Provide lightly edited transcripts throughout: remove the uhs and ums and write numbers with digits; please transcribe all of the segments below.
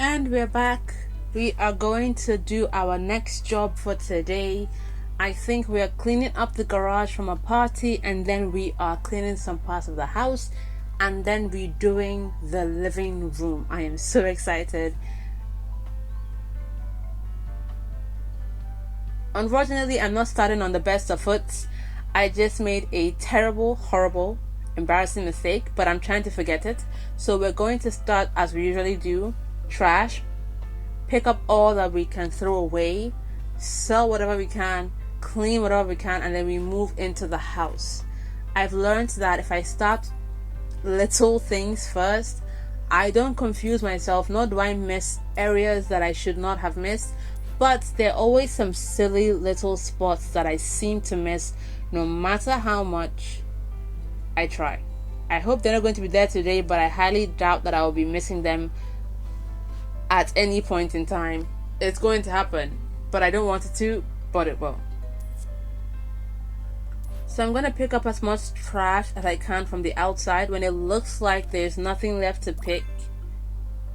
And we're back. We are going to do our next job for today. I think we are cleaning up the garage from a party, and then we are cleaning some parts of the house, and then redoing the living room. I am so excited. Unfortunately, I'm not starting on the best of foots. I just made a terrible, horrible, embarrassing mistake, but I'm trying to forget it. So we're going to start as we usually do. Trash, pick up all that we can throw away, sell whatever we can, clean whatever we can, and then we move into the house. I've learned that if I start little things first, I don't confuse myself, nor do I miss areas that I should not have missed, but there are always some silly little spots that I seem to miss no matter how much I try. I hope they're not going to be there today, but I highly doubt that I will be missing them at any point in time. It's going to happen, but I don't want it to, but it will. So I'm going to pick up as much trash as I can from the outside. When it looks like there's nothing left to pick,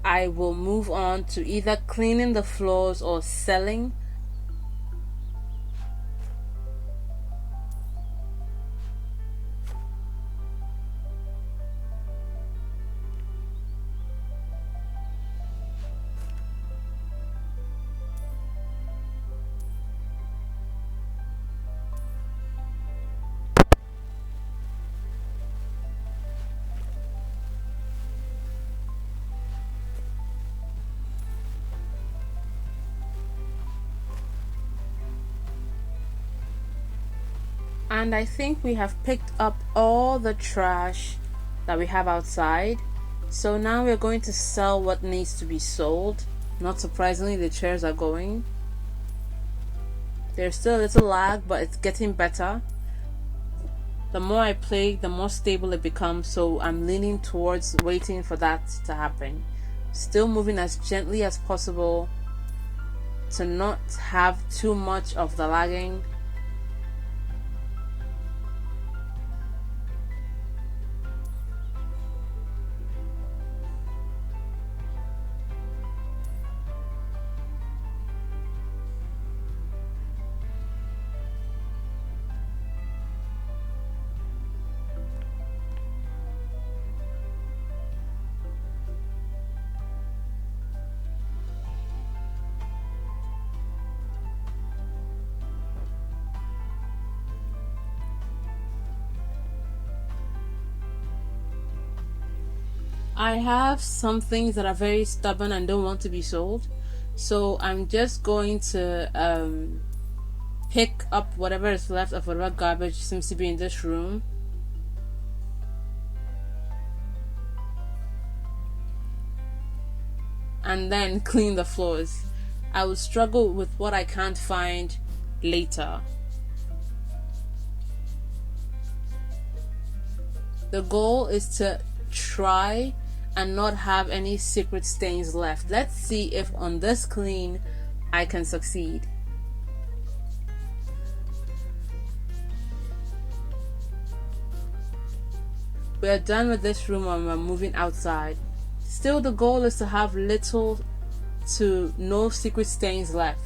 I will move on to either cleaning the floors or selling. And I think we have picked up all the trash that we have outside. So now we're going to sell what needs to be sold. Not surprisingly, the chairs are going. There's still a little lag, but it's getting better. The more I play, the more stable it becomes, so I'm leaning towards waiting for that to happen. Still moving as gently as possible to not have too much of the lagging. I have some things that are very stubborn and don't want to be sold, so I'm just going to pick up whatever is left of whatever garbage seems to be in this room. And then clean the floors. I will struggle with what I can't find later. The goal is to try and not have any secret stains left. Let's see if on this clean I can succeed. We're done with this room and we're moving outside. Still, the goal is to have little to no secret stains left.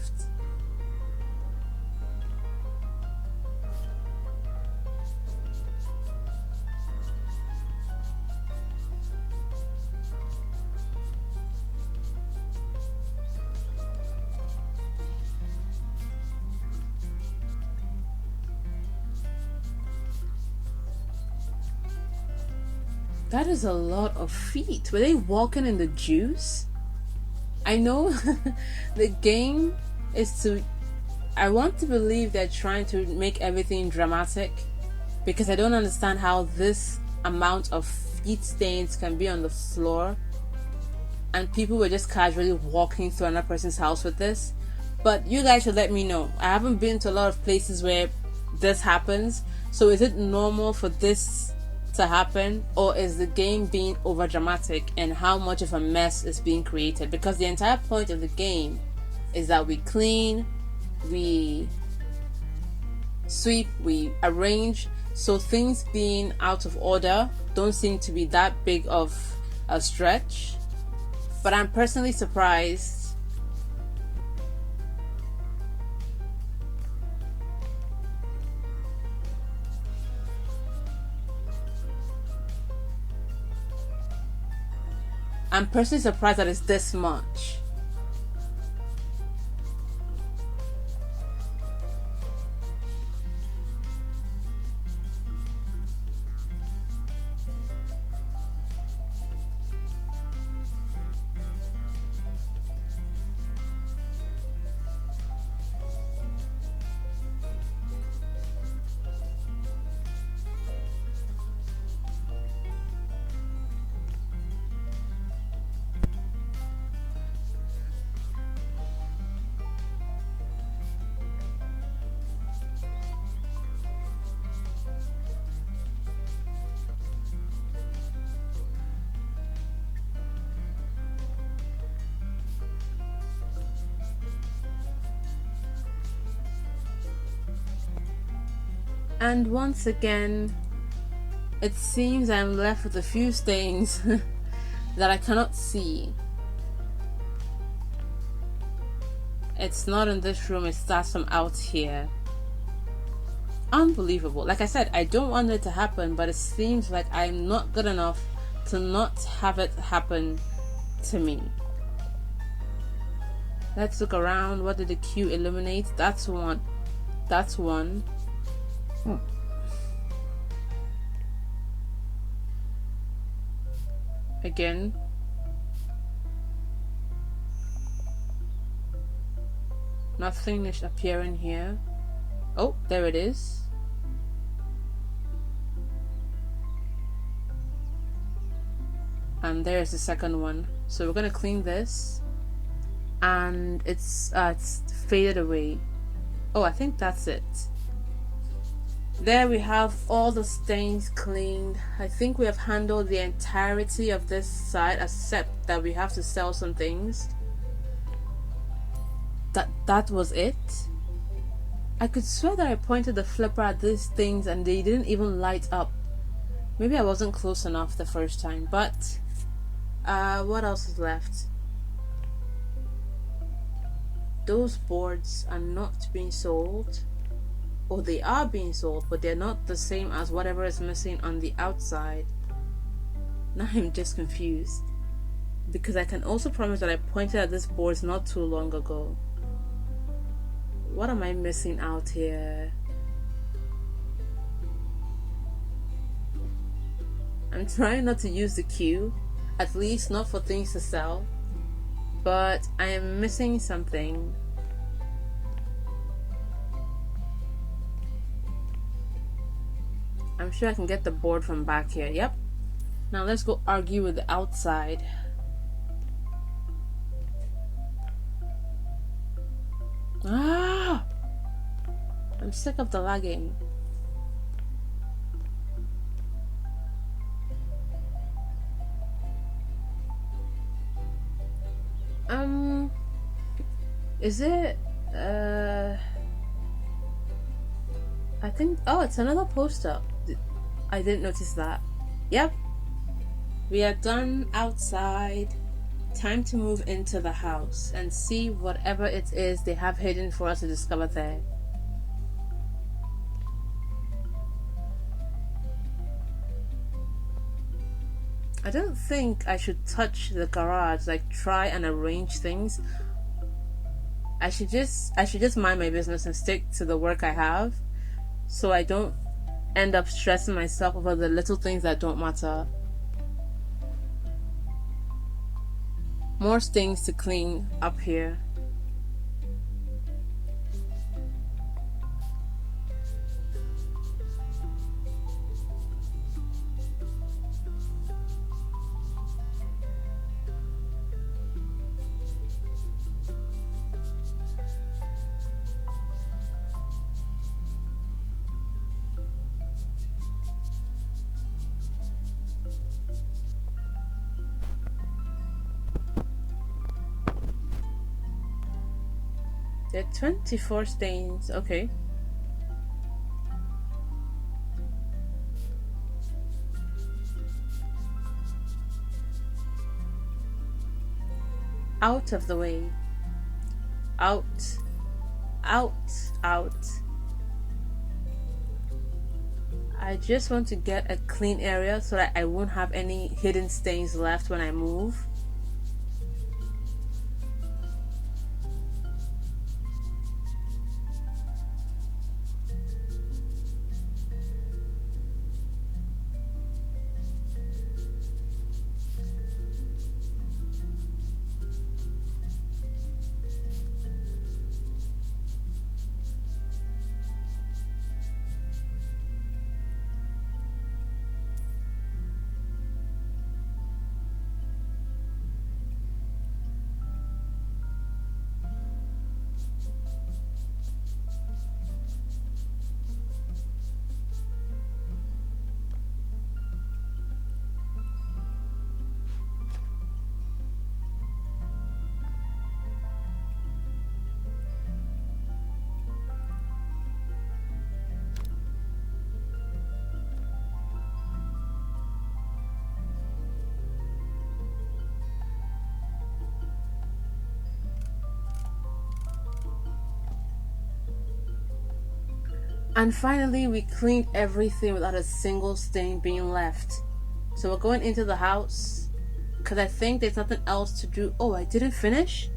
That is a lot of feet. Were they walking in the juice? I know the game is to... I want to believe they're trying to make everything dramatic, because I don't understand how this amount of feet stains can be on the floor and people were just casually walking through another person's house with this. But you guys should let me know. I haven't been to a lot of places where this happens. So is it normal for this to happen, or is the game being over dramatic and how much of a mess is being created? Because the entire point of the game is that we clean, we sweep, we arrange, so things being out of order don't seem to be that big of a stretch. But I'm personally surprised. I'm personally surprised that it's this much. And once again, it seems I'm left with a few stains that I cannot see. It's not in this room, it starts from out here. Unbelievable. Like I said, I don't want it to happen, but it seems like I'm not good enough to not have it happen to me. Let's look around. What did the queue illuminate? That's one. That's one. Again. Nothing is appearing here. Oh, there it is. And there's the second one. So we're gonna clean this. And it's faded away. Oh, I think that's it. There we have all the stains cleaned. I think we have handled the entirety of this side, except that we have to sell some things. That was it. I could swear that I pointed the flipper at these things and they didn't even light up. Maybe I wasn't close enough the first time, but what else is left? Those boards are not being sold. Or they are being sold, but they're not the same as whatever is missing on the outside. Now I'm just confused. Because I can also promise that I pointed at this board not too long ago. What am I missing out here? I'm trying not to use the queue, at least not for things to sell, but I am missing something. I'm sure I can get the board from back here. Yep. Now let's go argue with the outside. Ah! I'm sick of the lagging. Is it I think, oh, it's another poster. I didn't notice that. Yep. We are done outside. Time to move into the house and see whatever it is they have hidden for us to discover there. I don't think I should touch the garage, like try and arrange things. I should just mind my business and stick to the work I have, so I don't end up stressing myself over the little things that don't matter. More things to clean up here. There are 24 stains. Okay. Out of the way. Out. Out. Out. I just want to get a clean area so that I won't have any hidden stains left when I move. And finally, we cleaned everything without a single stain being left. So we're going into the house because I think there's nothing else to do. Oh, I didn't finish?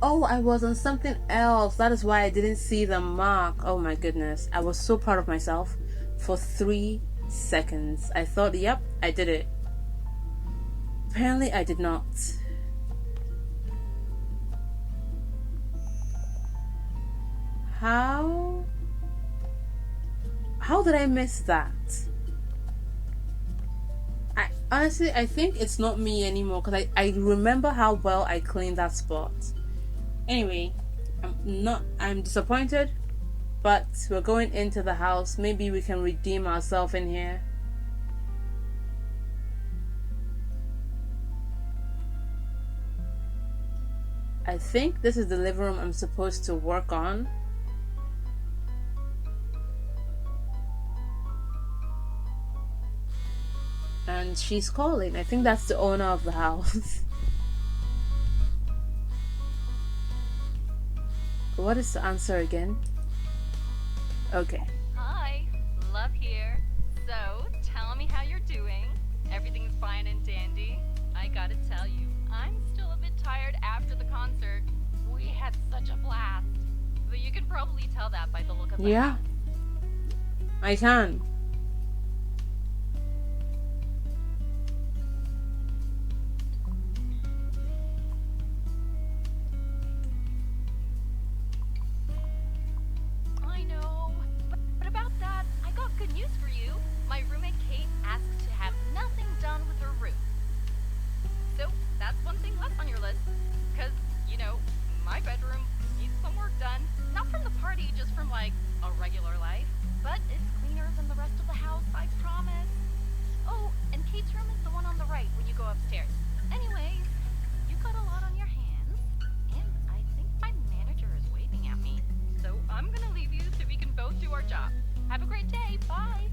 Oh, I was on something else. That is why I didn't see the mark. Oh my goodness. I was so proud of myself for 3 seconds. I thought, yep, I did it. Apparently, I did not. How did I miss that? Honestly, I think it's not me anymore because I remember how well I cleaned that spot. Anyway, I'm disappointed, but we're going into the house. Maybe we can redeem ourselves in here. I think this is the living room I'm supposed to work on. And she's calling. I think that's the owner of the house. What is the answer again? Okay. Hi, Love here. So, tell me how you're doing. Everything's fine and dandy. I gotta tell you, I'm still a bit tired after the concert. We had such a blast. But you can probably tell that by the look of the house. I can. I know. But about that, I got good news for you. My roommate Kate asked to have nothing done with her room. So, that's one thing left on your list. Because, you know, my bedroom needs some work done. Not from the party, just from, like, a regular life. But it's cleaner than the rest of the house, I promise. Oh, and Kate's room is the one on the right when you go upstairs. Anyways, you've got a lot on your hands. And I think my manager is waving at me. So I'm gonna leave you so we can both do our job. Have a great day. Bye.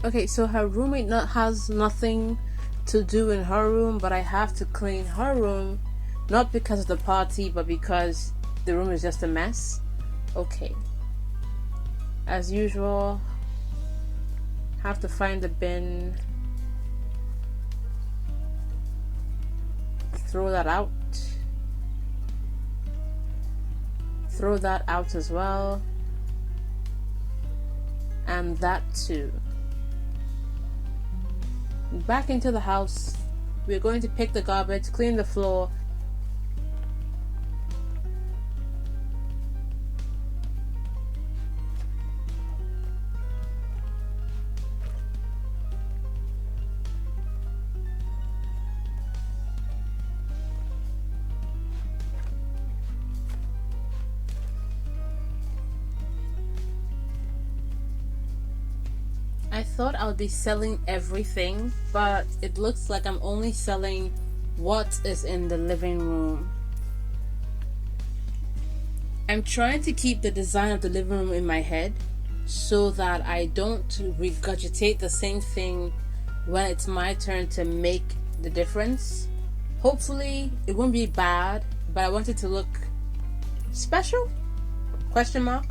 Okay, so her roommate has nothing to do in her room, but I have to clean her room, not because of the party, but because the room is just a mess. Okay. As usual, have to find the bin. Throw that out. Throw that out as well. And that too. Back into the house. We're going to pick the garbage, clean the floor. I thought I would be selling everything, but it looks like I'm only selling what is in the living room. I'm trying to keep the design of the living room in my head, so that I don't regurgitate the same thing when it's my turn to make the difference. Hopefully it won't be bad, but I want it to look special? Question mark.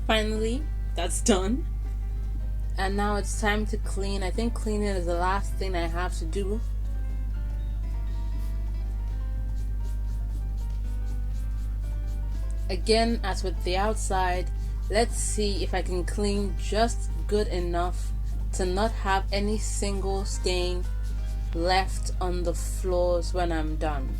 Finally, that's done. And now it's time to clean. I think cleaning is the last thing I have to do. Again, as with the outside, let's see if I can clean just good enough to not have any single stain left on the floors when I'm done.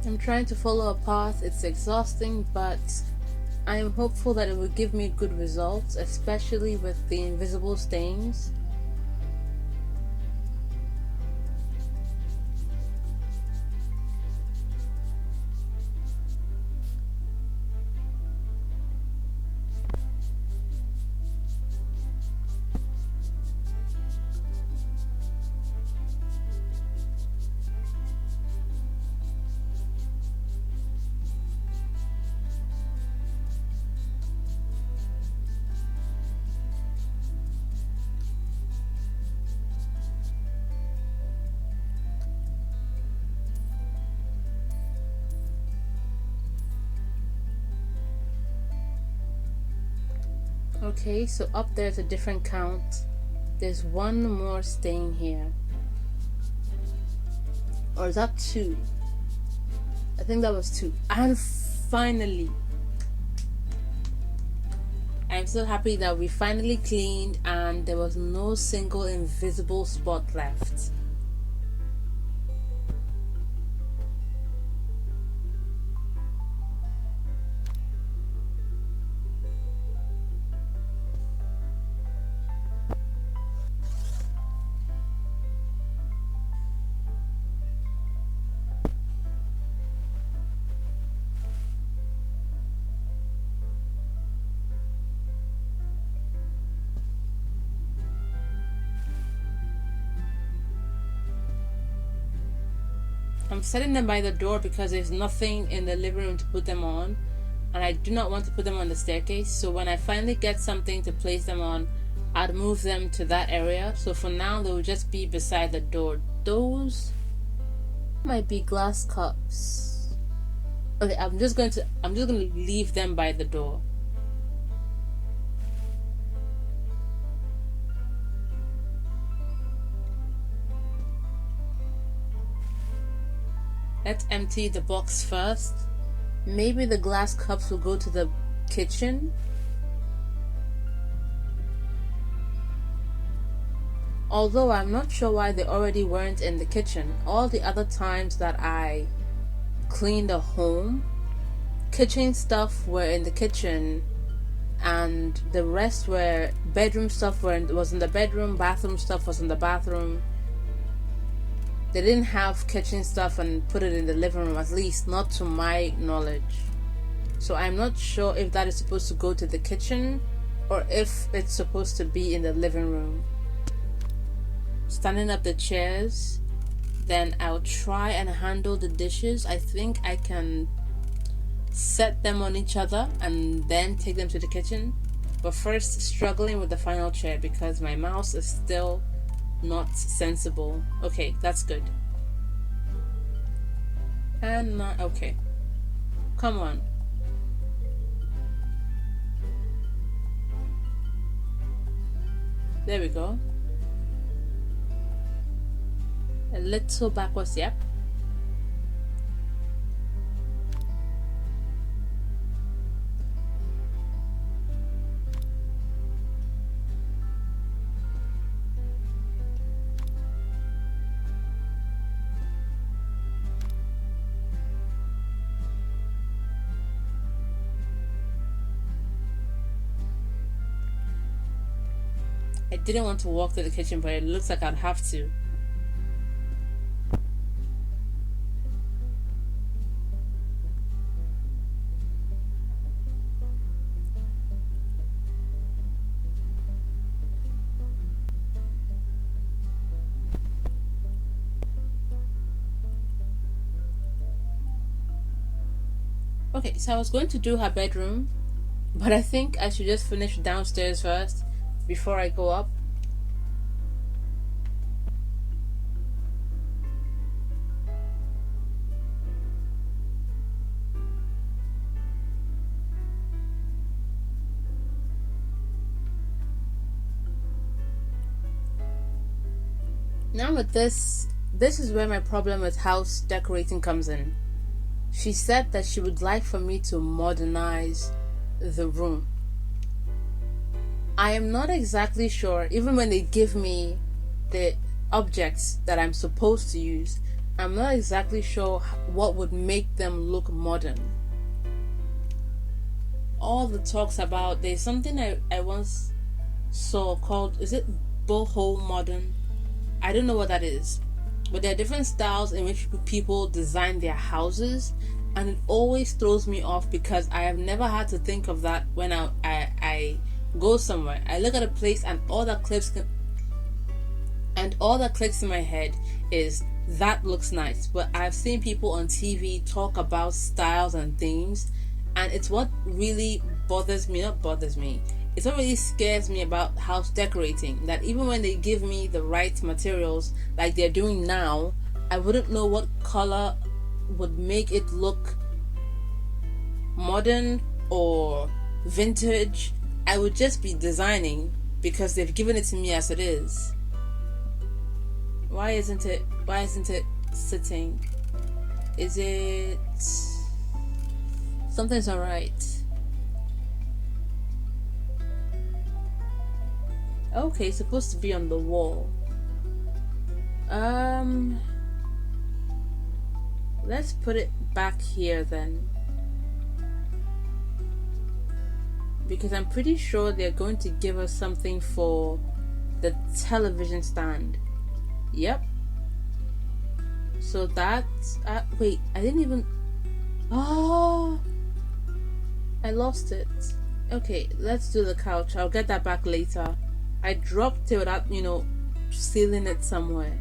I'm trying to follow a path. It's exhausting, but I am hopeful that it will give me good results, especially with the invisible stains. Okay, so up there's a different count. There's one more stain here. Or is that two? I think that was two. And finally, I'm so happy that we finally cleaned and there was no single invisible spot left. I'm setting them by the door because there's nothing in the living room to put them on, and I do not want to put them on the staircase. So when I finally get something to place them on, I'd move them to that area. So for now, they will just be beside the door. Those might be glass cups. Okay, I'm just going to leave them by the door. Let's empty the box first. Maybe the glass cups will go to the kitchen. Although I'm not sure why they already weren't in the kitchen. All the other times that I cleaned a home, kitchen stuff were in the kitchen, and the rest were bedroom stuff was in the bedroom, bathroom stuff was in the bathroom. They didn't have kitchen stuff and put it in the living room, at least not to my knowledge. So I'm not sure if that is supposed to go to the kitchen or if it's supposed to be in the living room. Standing up the chairs, then I'll try and handle the dishes. I think I can set them on each other and then take them to the kitchen. But first, struggling with the final chair because my mouse is still not sensible. Okay, that's good. And not okay. Come on. There we go. A little backwards, yep. I didn't want to walk to the kitchen, but it looks like I'd have to. Okay, so I was going to do her bedroom, but I think I should just finish downstairs first before I go up. Now with this is where my problem with house decorating comes in. She said that she would like for me to modernize the room. I am not exactly sure, even when they give me the objects that I'm supposed to use, I'm not exactly sure what would make them look modern. All the talks about, there's something I once saw called, is it boho modern? I don't know what that is, but there are different styles in which people design their houses, and it always throws me off because I have never had to think of that when I go somewhere. I look at a place and all that clicks in my head is that looks nice. But I've seen people on TV talk about styles and themes, and it's what really it's what really scares me about house decorating, that even when they give me the right materials like they're doing now, I wouldn't know what color would make it look modern or vintage. I would just be designing because they've given it to me as it is. Why isn't it sitting? Is it something's alright? Okay, it's supposed to be on the wall. Let's put it back here then, because I'm pretty sure they're going to give us something for the television stand. Yep. So that's wait, I didn't even, oh, I lost it. Okay, let's do the couch. I'll get that back later. I dropped it without, sealing it somewhere.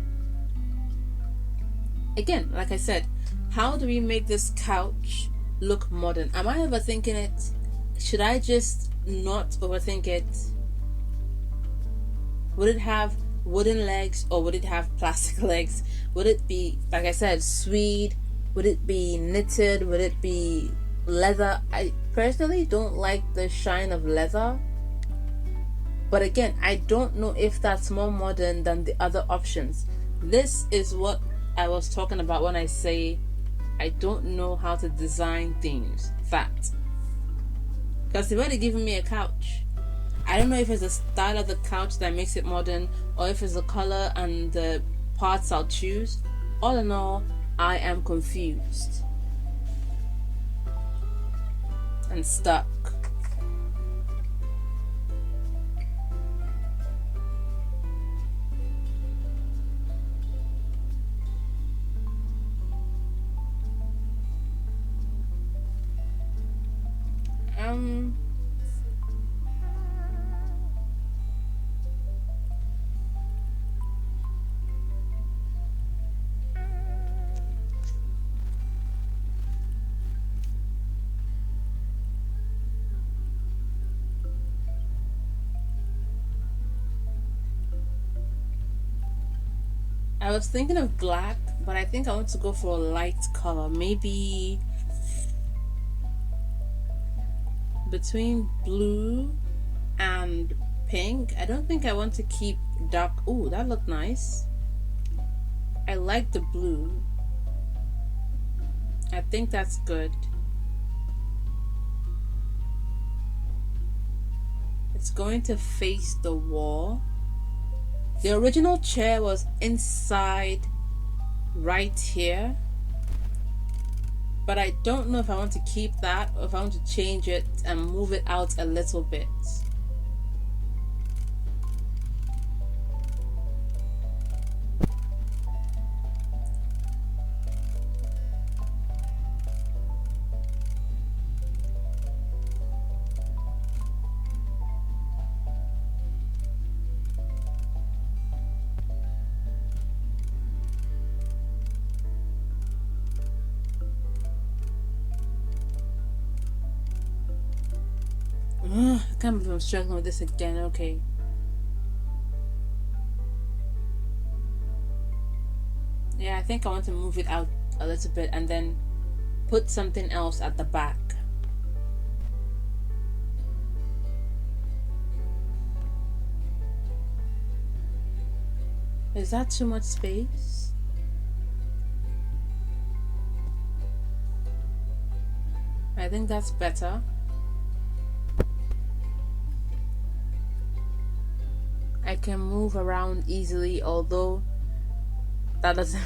Again, like I said, how do we make this couch look modern? Am I overthinking it? Should I just not overthink it? Would it have wooden legs or would it have plastic legs? Would it be, like I said, suede, Would it be knitted? Would it be leather? I personally don't like the shine of leather. But again, I don't know if that's more modern than the other options. This is what I was talking about when I say I don't know how to design things. Fact. Because they've already given me a couch. I don't know if it's the style of the couch that makes it modern, or if it's the color and the parts I'll choose. All in all, I am confused and stuck. I was thinking of black, but I think I want to go for a light color. Maybe between blue and pink. I don't think I want to keep dark. Ooh, that looked nice. I like the blue. I think that's good. It's going to face the wall. The original chair was inside right here, but I don't know if I want to keep that or if I want to change it and move it out a little bit. I can't believe I'm struggling with this again. Okay. Yeah, I think I want to move it out a little bit and then put something else at the back. Is that too much space? I think that's better. I can move around easily, although that doesn't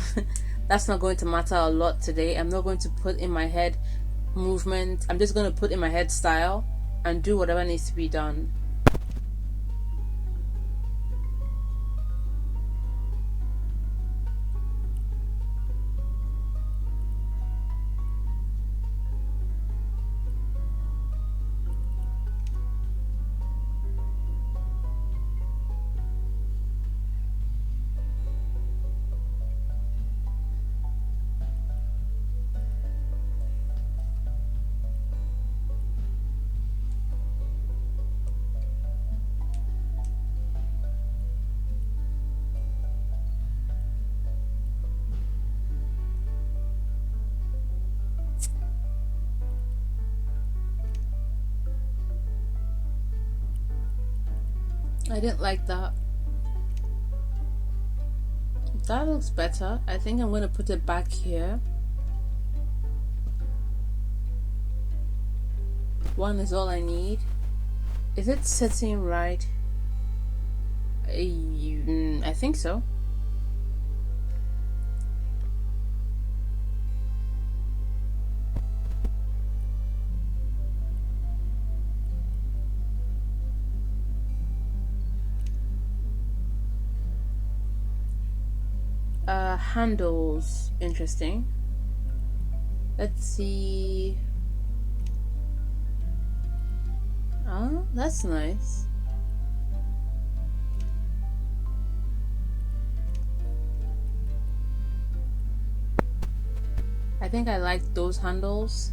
that's not going to matter a lot today. I'm not going to put in my head movement. I'm just going to put in my head style and do whatever needs to be done. I didn't like that. That looks better. I think I'm going to put it back here. One is all I need. Is it sitting right? I think so. Handles, interesting. Let's see. Oh, that's nice. I think I like those handles.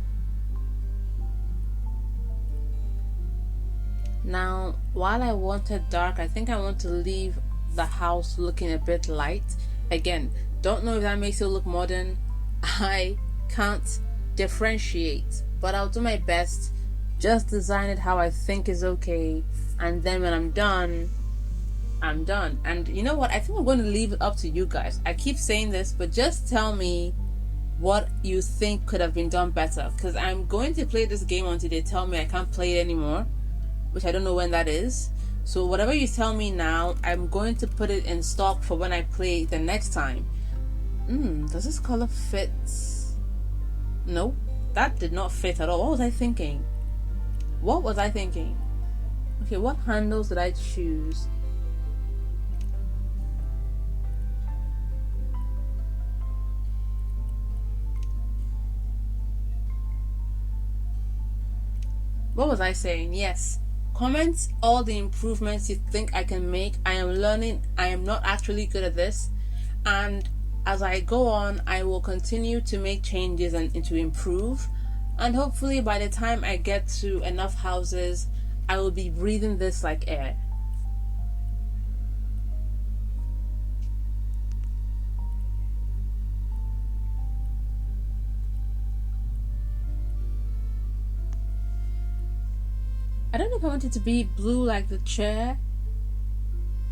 Now, while I wanted dark, I think I want to leave the house looking a bit light. Again, don't know if that makes it look modern. I can't differentiate, but I'll do my best. Just design it how I think is okay, and then when I'm done, I'm done. And you know what? I think I'm going to leave it up to you guys. I keep saying this, but just tell me what you think could have been done better, because I'm going to play this game until they tell me I can't play it anymore, which I don't know when that is. So whatever you tell me now, I'm going to put it in stock for when I play the next time. Does this color fit? No, that did not fit at all. What was I thinking? Okay, what handles did I choose? What was I saying? Yes. Comment all the improvements you think I can make. I am learning. I am not actually good at this. And as I go on, I will continue to make changes and to improve. And hopefully by the time I get to enough houses, I will be breathing this like air. I don't know if I want it to be blue like the chair,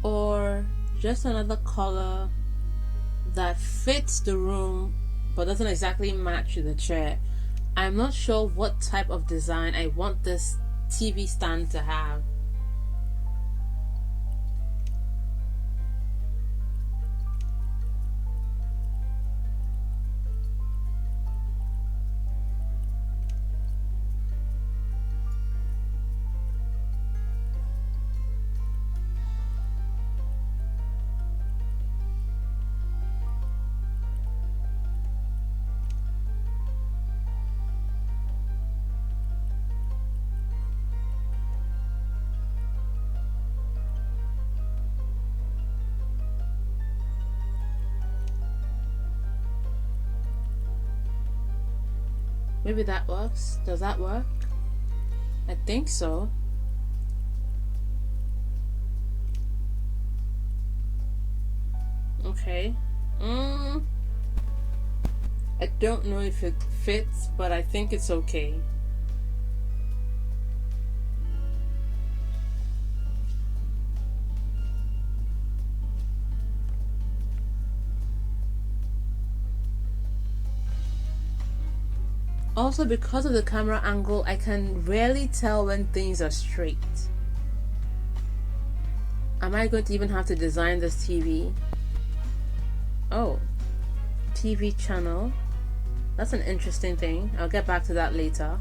or just another color that fits the room but doesn't exactly match the chair. I'm not sure what type of design I want this TV stand to have. Maybe that works. Does that work? I think so. Okay. I don't know if it fits, but I think it's okay. Also, because of the camera angle, I can rarely tell when things are straight. Am I going to even have to design this TV? Oh, TV channel. That's an interesting thing. I'll get back to that later.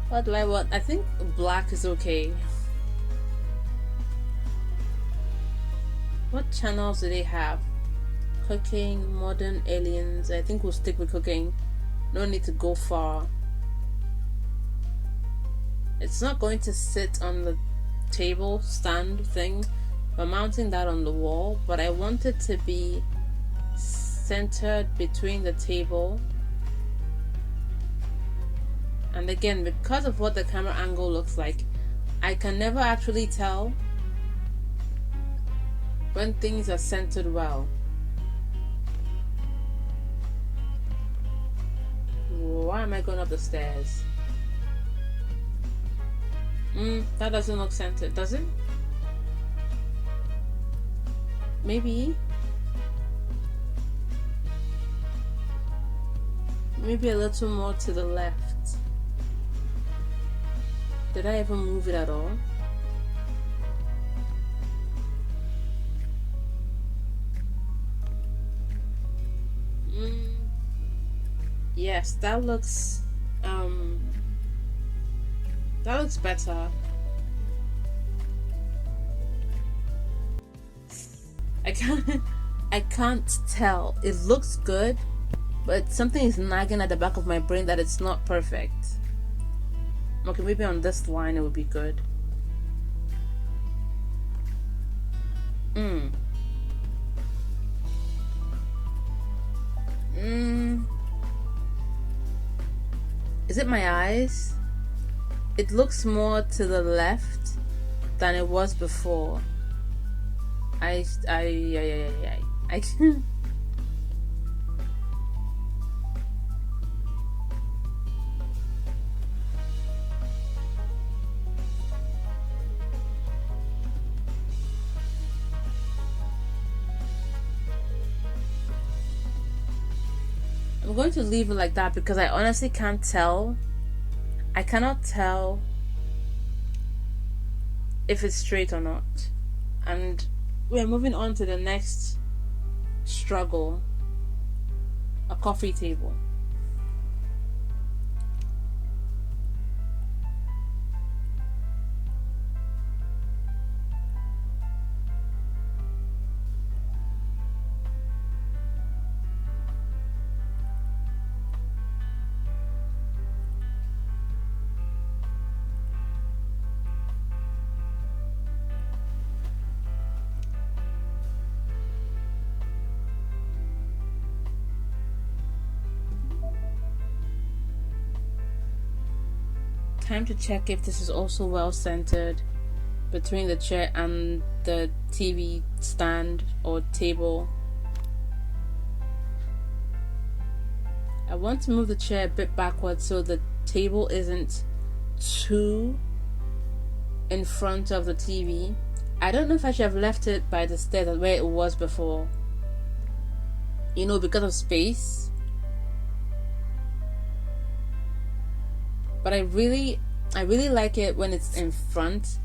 What do I want? I think black is okay. What channels do they have? Cooking, modern, aliens. I think we'll stick with cooking. No need to go far. It's not going to sit on the table stand thing. We're mounting that on the wall, but I want it to be centered between the table. And again, because of what the camera angle looks like, I can never actually tell when things are centered well. Why am I going up the stairs? That doesn't look centered, does it? Maybe a little more to the left. Did I ever move it at all? Yes, that looks better. I can't tell. It looks good, but something is nagging at the back of my brain that it's not perfect. Okay, maybe on this line it would be good. Is it my eyes? It looks more to the left than it was before. going to leave it like that because I honestly can't tell. I cannot tell if it's straight or not. And we're moving on to the next struggle, a coffee table. Time to check if this is also well centered between the chair and the TV stand or table. I want to move the chair a bit backwards so the table isn't too in front of the TV. I don't know if I should have left it by the stairs where it was before, you know, because of space. But I really like it when it's in front,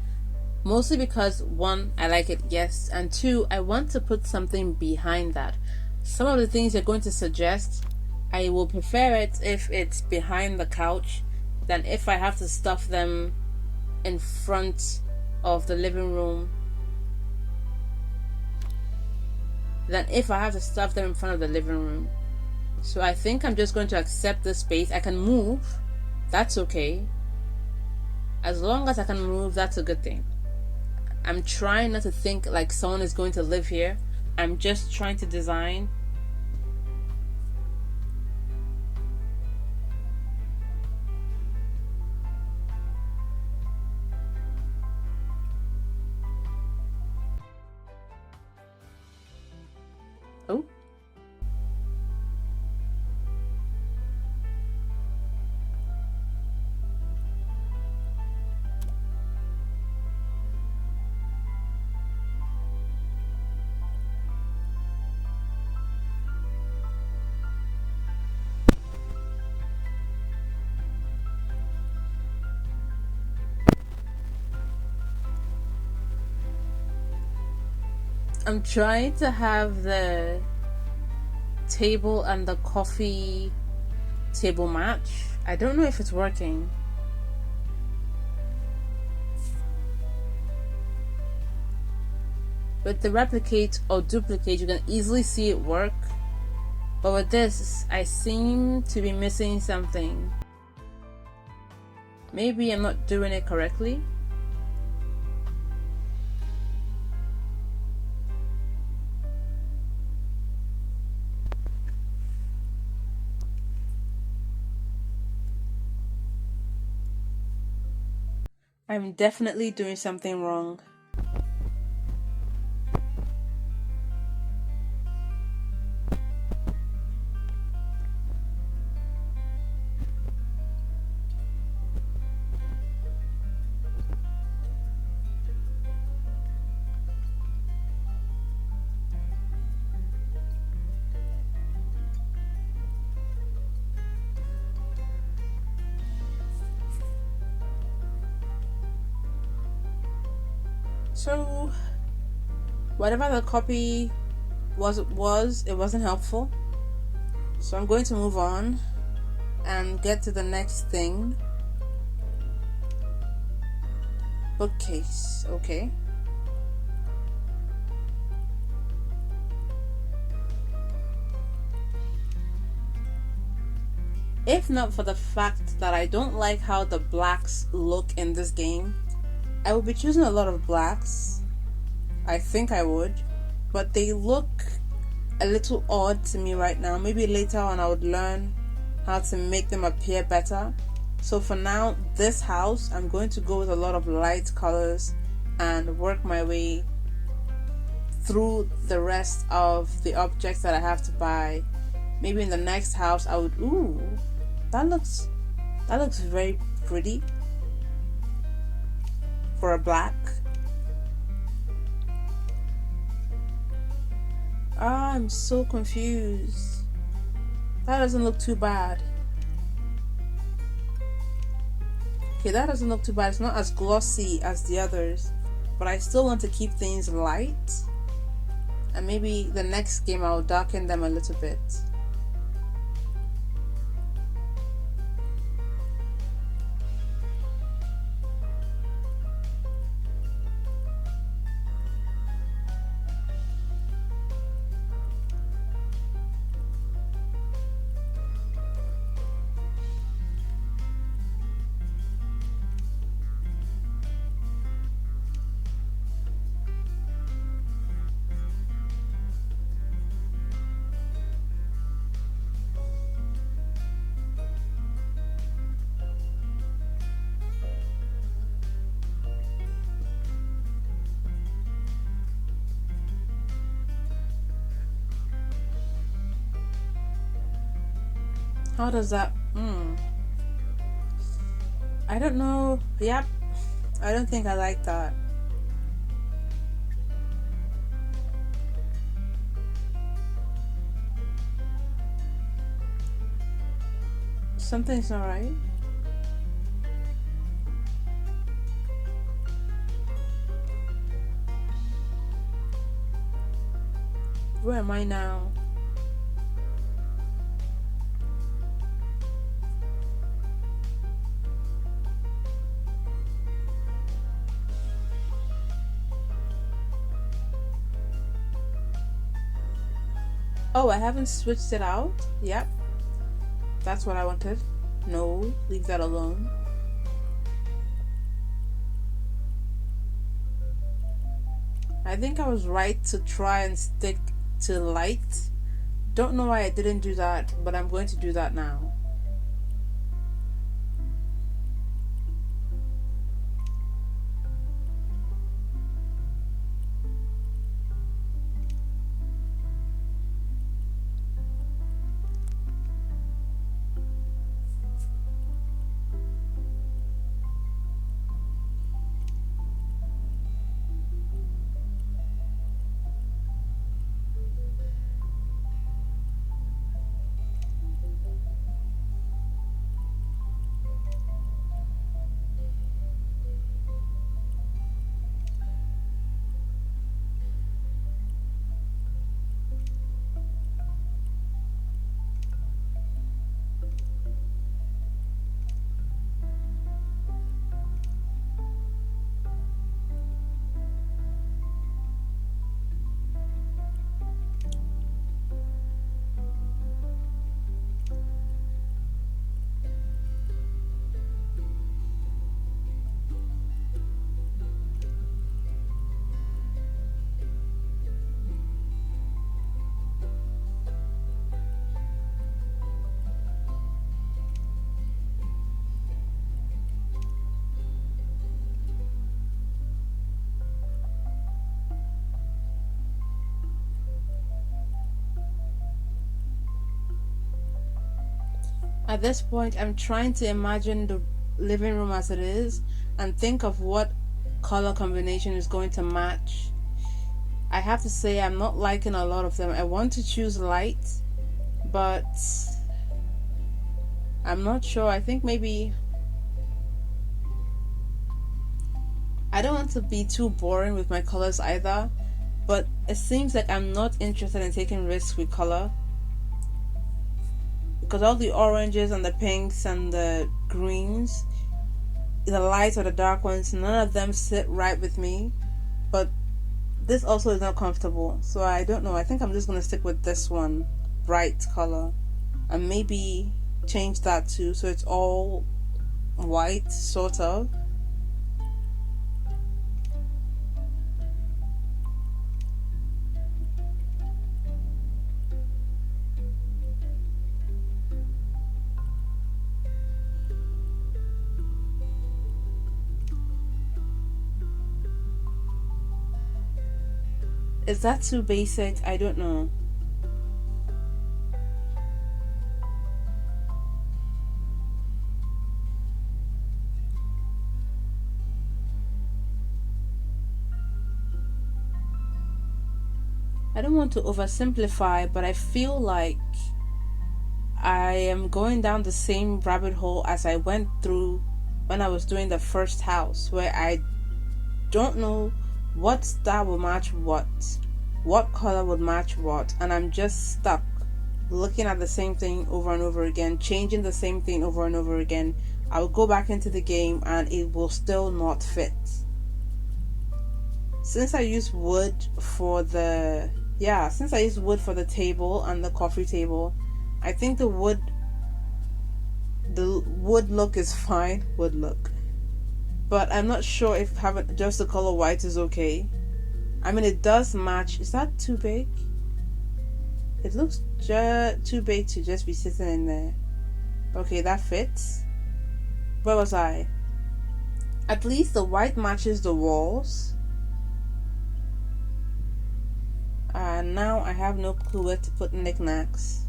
mostly because one, I like it, yes, and two, I want to put something behind that. Some of the things you're going to suggest, I will prefer it if it's behind the couch than if I have to stuff them in front of the living room, than if I have to stuff them in front of the living room. So I think I'm just going to accept this space. I can move, that's okay. As long as I can move, that's a good thing. I'm trying not to think like someone is going to live here. I'm just trying to design. Oh. I'm trying to have the table and the coffee table match. I don't know if it's working. With the replicate or duplicate, you can easily see it work. But with this, I seem to be missing something. Maybe I'm not doing it correctly. I'm definitely doing something wrong. So whatever the copy was, it wasn't helpful. So I'm going to move on and get to the next thing. Bookcase, okay. If not for the fact that I don't like how the blacks look in this game, I would be choosing a lot of blacks. I think I would. But they look a little odd to me right now. Maybe later on I would learn how to make them appear better. So for now, this house, I'm going to go with a lot of light colors and work my way through the rest of the objects that I have to buy. Maybe in the next house I would, ooh, that looks very pretty for a black. I'm so confused. That doesn't look too bad. Okay, that doesn't look too bad. It's not as glossy as the others, but I still want to keep things light. And maybe the next game I'll darken them a little bit. How does that? I don't know. Yep. I don't think I like that. Something's not right. Where am I now? Oh, I haven't switched it out? Yep. That's what I wanted. No, leave that alone. I think I was right to try and stick to light. Don't know why I didn't do that, but I'm going to do that now. At this point, I'm trying to imagine the living room as it is and think of what color combination is going to match. I have to say I'm not liking a lot of them. I want to choose light, but I'm not sure. I think maybe I don't want to be too boring with my colors either, but it seems like I'm not interested in taking risks with color. Because all the oranges and the pinks and the greens, the light or the dark ones, none of them sit right with me. But this also is not comfortable, so I don't know. I think I'm just gonna stick with this one, bright color, and maybe change that too so it's all white, sort of. Is that too basic? I don't know. I don't want to oversimplify, but I feel like I am going down the same rabbit hole as I went through when I was doing the first house, where I don't know what style will match what color would match what, and I'm just stuck looking at the same thing over and over again, changing the same thing over and over again. I will go back into the game and it will still not fit. Since I use wood for the table and the coffee table, I think the wood look is fine. Wood look. But I'm not sure if having just the color white is okay. I mean, it does match. Is that too big? It looks too big to just be sitting in there. Okay, that fits. Where was I? At least the white matches the walls. Now I have no clue where to put knickknacks.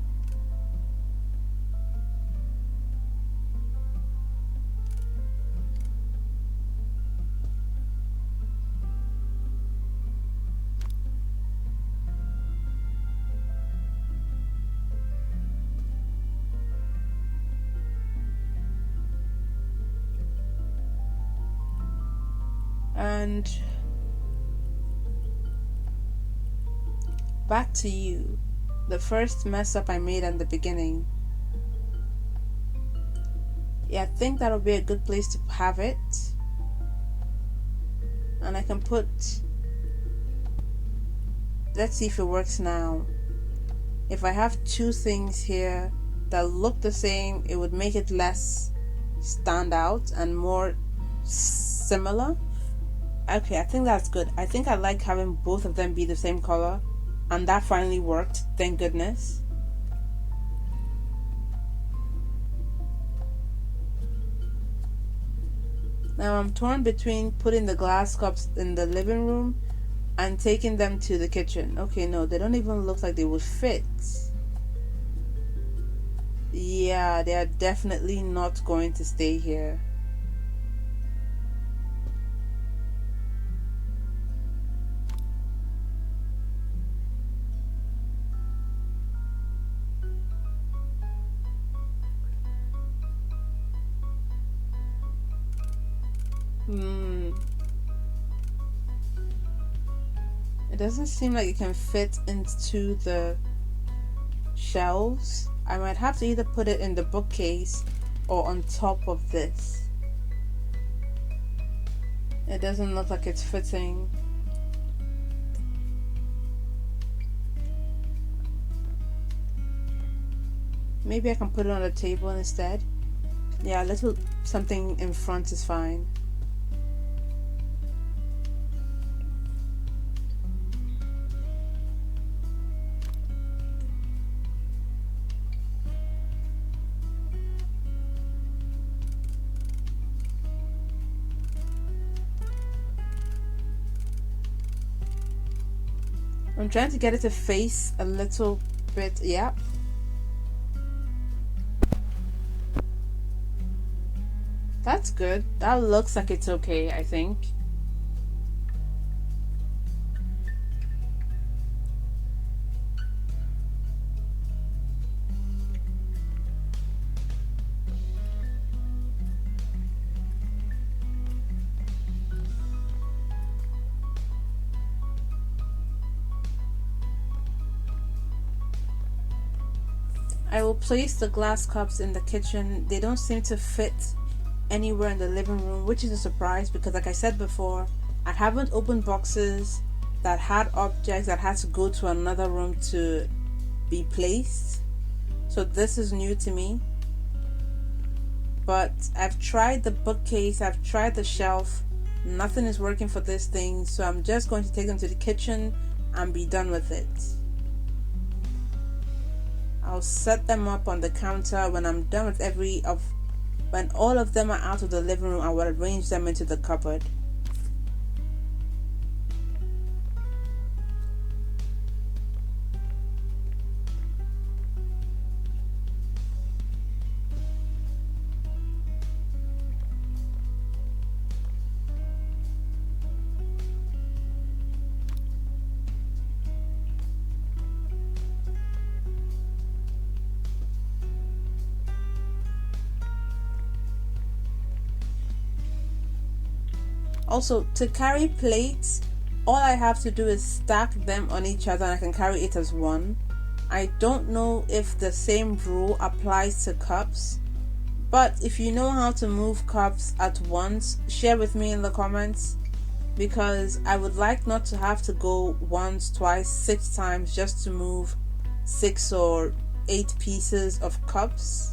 And back to you. The first mess up I made at the beginning. Yeah, I think that'll be a good place to have it. And I can put... Let's see if it works now. If I have two things here that look the same, it would make it less stand out and more similar. Okay, I think that's good. I think I like having both of them be the same color. And that finally worked, thank goodness. Now I'm torn between putting the glass cups in the living room and taking them to the kitchen. Okay, no, they don't even look like they would fit. Yeah, they are definitely not going to stay here. It doesn't seem like it can fit into the shelves. I might have to either put it in the bookcase or on top of this. It doesn't look like it's fitting. Maybe I can put it on the table instead. Yeah, a little something in front is fine. I'm trying to get it to face a little bit. Yeah. That's good. That looks like it's okay, I think. I will place the glass cups in the kitchen. They don't seem to fit anywhere in the living room, which is a surprise because, like I said before, I haven't opened boxes that had objects that had to go to another room to be placed. So this is new to me. But I've tried the bookcase, I've tried the shelf. Nothing is working for this thing, so I'm just going to take them to the kitchen and be done with it. I'll set them up on the counter. When I'm done with when all of them are out of the living room, I will arrange them into the cupboard. Also, to carry plates, all I have to do is stack them on each other and I can carry it as one. I don't know if the same rule applies to cups, but if you know how to move cups at once, share with me in the comments, because I would like not to have to go once, twice, 6 times just to move 6 or 8 pieces of cups.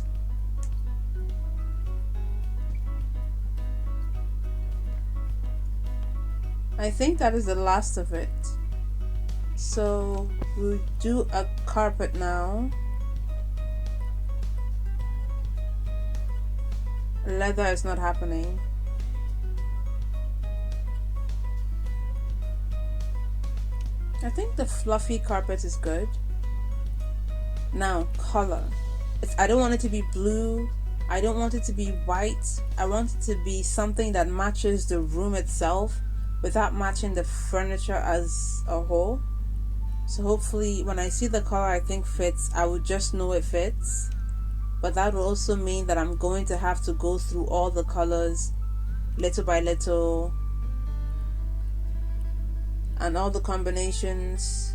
I think that is the last of it. So we'll do a carpet now. Leather is not happening. I think the fluffy carpet is good. Now, color. I don't want it to be blue. I don't want it to be white. I want it to be something that matches the room itself without matching the furniture as a whole. So hopefully when I see the color I think fits, I will just know it fits. But that will also mean that I'm going to have to go through all the colors little by little and all the combinations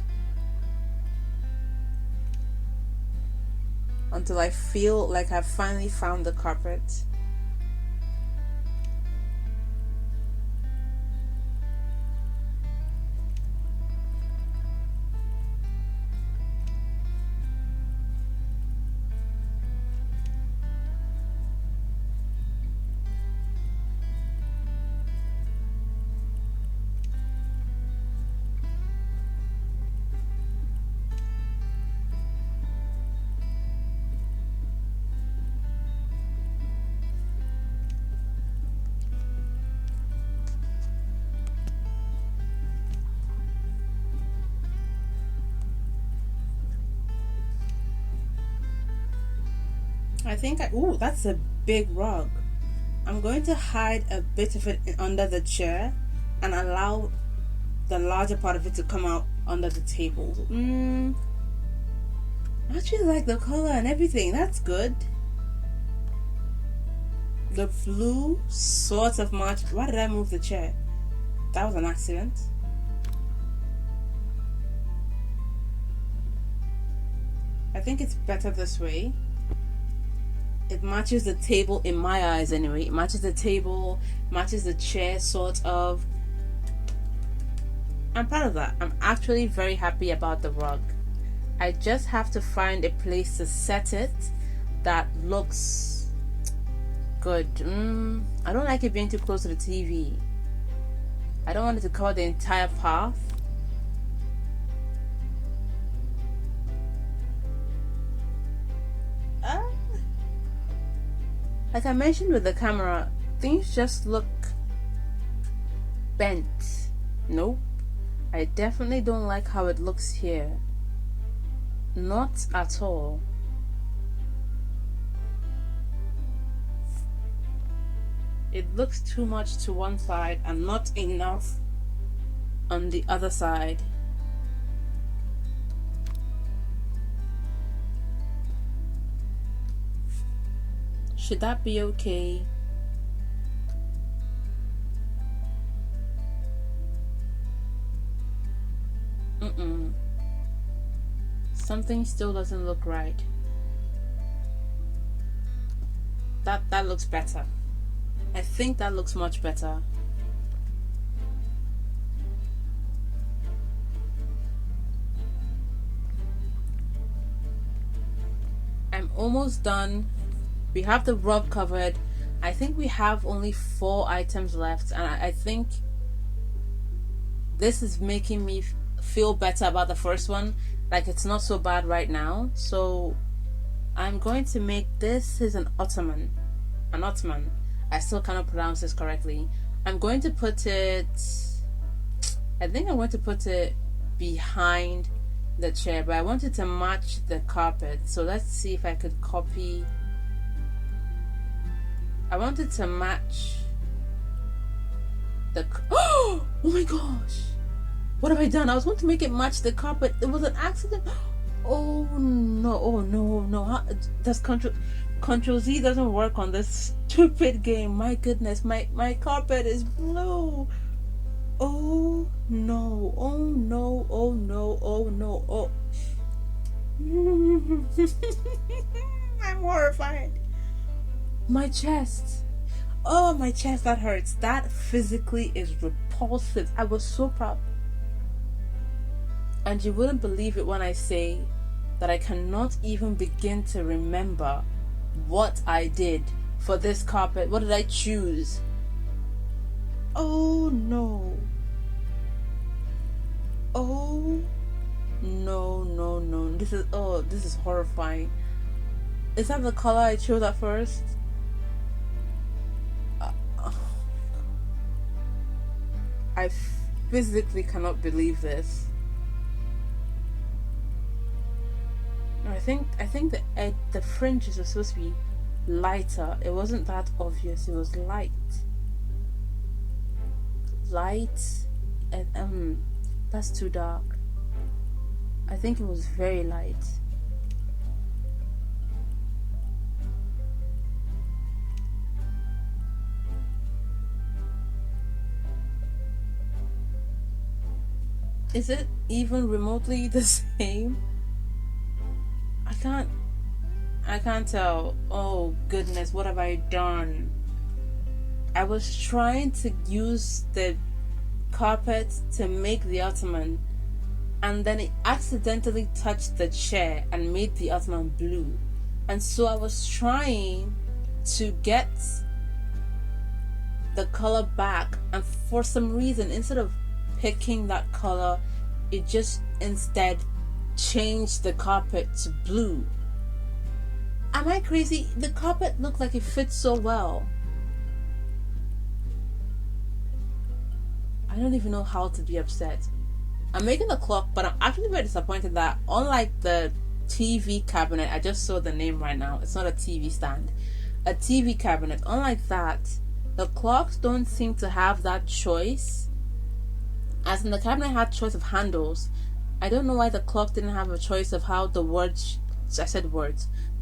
until I feel like I've finally found the carpet. I think ooh, that's a big rug. I'm going to hide a bit of it under the chair and allow the larger part of it to come out under the table. I actually like the color and everything. That's good. The blue sort of matched. Why did I move the chair? That was an accident. I think it's better this way. It matches the table in my eyes anyway. It matches the table, matches the chair sort of. I'm proud of that. I'm actually very happy about the rug. I just have to find a place to set it that looks good. I don't like it being too close to the TV. I don't want it to cover the entire path. Like I mentioned with the camera, things just look bent. Nope. I definitely don't like how it looks here. Not at all. It looks too much to one side and not enough on the other side. Should that be okay? Something still doesn't look right. That looks better. I think that looks much better. I'm almost done. We have the rug covered. I think we have only 4 items left, and I think this is making me feel better about the first one. Like it's not so bad right now. So I'm going to make this is an ottoman. I still cannot pronounce this correctly. I'm going to put it, I think I'm going to put it behind the chair, but I want it to match the carpet. So let's see if I could copy. I want it to match the oh my gosh, what have I done? I was going to make it match the carpet. It was an accident. Oh no, how does control Control Z doesn't work on this stupid game. My goodness, my carpet is blue. Oh no, oh no, oh no, oh no, oh. I'm horrified. My chest. Oh, my chest, that hurts. That physically is repulsive. I was so proud. And you wouldn't believe it when I say that I cannot even begin to remember what I did for this carpet. What did I choose? Oh no. Oh no, no, no. This is horrifying. Is that the color I chose at first? I physically cannot believe this. No, I think the fringes are supposed to be lighter. It wasn't that obvious. It was light. Light and that's too dark. I think it was very light. Is it even remotely the same? I can't tell. Oh goodness, what have I done? I was trying to use the carpet to make the ottoman, and then it accidentally touched the chair and made the ottoman blue. And so I was trying to get the color back, and for some reason, instead of picking that color, it just instead changed the carpet to blue. Am I crazy? The carpet looked like it fits so well. I don't even know how to be upset. I'm making the clock, but I'm actually very disappointed that unlike the TV cabinet, I just saw the name right now, it's not a TV stand, a TV cabinet, unlike that, the clocks don't seem to have that choice. As in, the cabinet had choice of handles. I don't know why the clock didn't have a choice of how the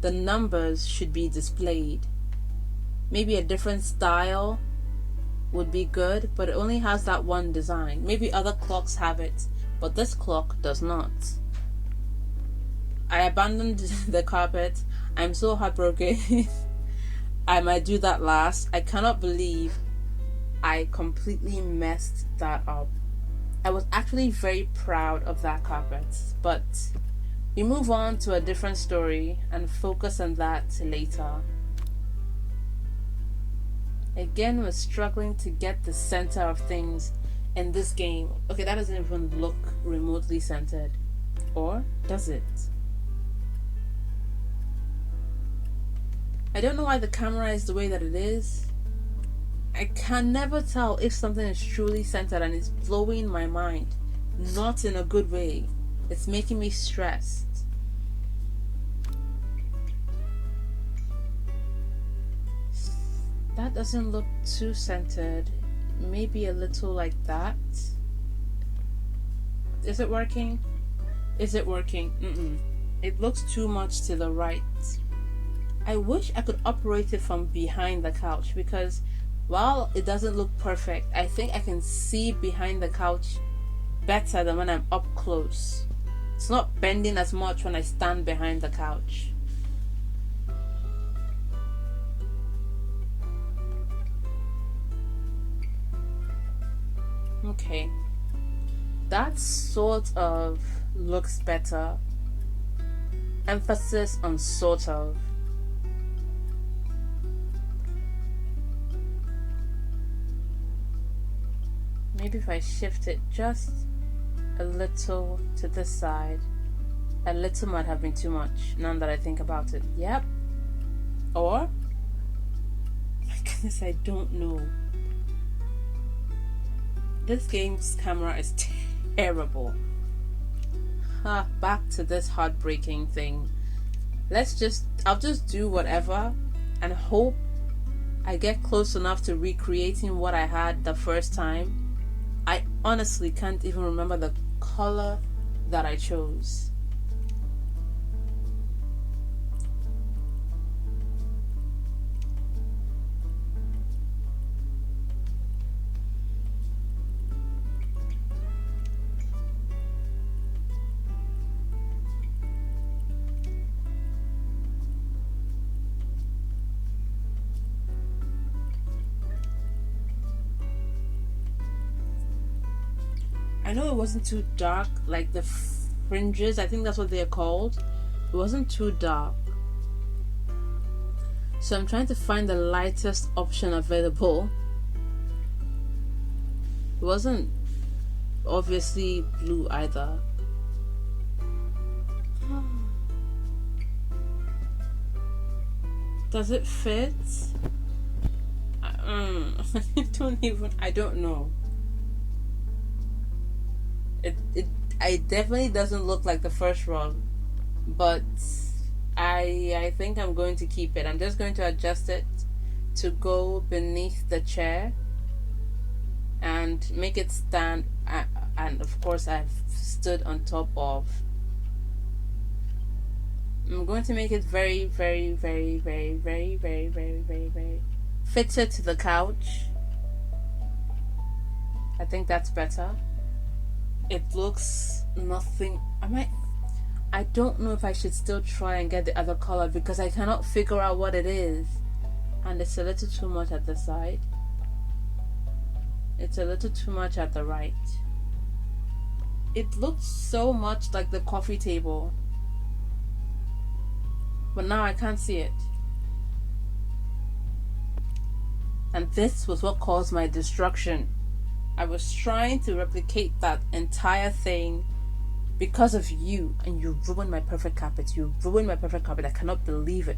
the numbers should be displayed. Maybe a different style would be good, but it only has that one design. Maybe other clocks have it, but this clock does not. I abandoned the carpet. I'm so heartbroken. I might do that last. I cannot believe I completely messed that up. I was actually very proud of that carpet, but we move on to a different story and focus on that later. Again, we're struggling to get the center of things in this game. Okay, that doesn't even look remotely centered. Or does it? I don't know why the camera is the way that it is. I can never tell if something is truly centered, and it's blowing my mind. Not in a good way. It's making me stressed. That doesn't look too centered. Maybe a little like that. Is it working? Is it working? It looks too much to the right. I wish I could operate it from behind the couch, because while it doesn't look perfect, I think I can see behind the couch better than when I'm up close. It's not bending as much when I stand behind the couch. Okay, that sort of looks better. Emphasis on sort of. Maybe if I shift it just a little to this side, a little might have been too much, now that I think about it. Yep. Or, my goodness, I don't know. This game's camera is terrible. Back to this heartbreaking thing. I'll just do whatever and hope I get close enough to recreating what I had the first time. I honestly can't even remember the color that I chose. I know it wasn't too dark, like the fringes, I think that's what they're called. It wasn't too dark. So I'm trying to find the lightest option available. It wasn't obviously blue either. Does it fit? I don't know. It definitely doesn't look like the first rug, but I think I'm going to keep it. I'm just going to adjust it to go beneath the chair and make it stand, and of course I've stood on top of. I'm going to make it very, very, very, very, very, very, very, very, very fitted to the couch. I think that's better. It looks nothing. I don't know if I should still try and get the other color because I cannot figure out what it is. And it's a little too much at the side. It's a little too much at the right. It looks so much like the coffee table. But now I can't see it. And this was what caused my destruction. I was trying to replicate that entire thing because of you, and you ruined my perfect carpet. You ruined my perfect carpet. I cannot believe it.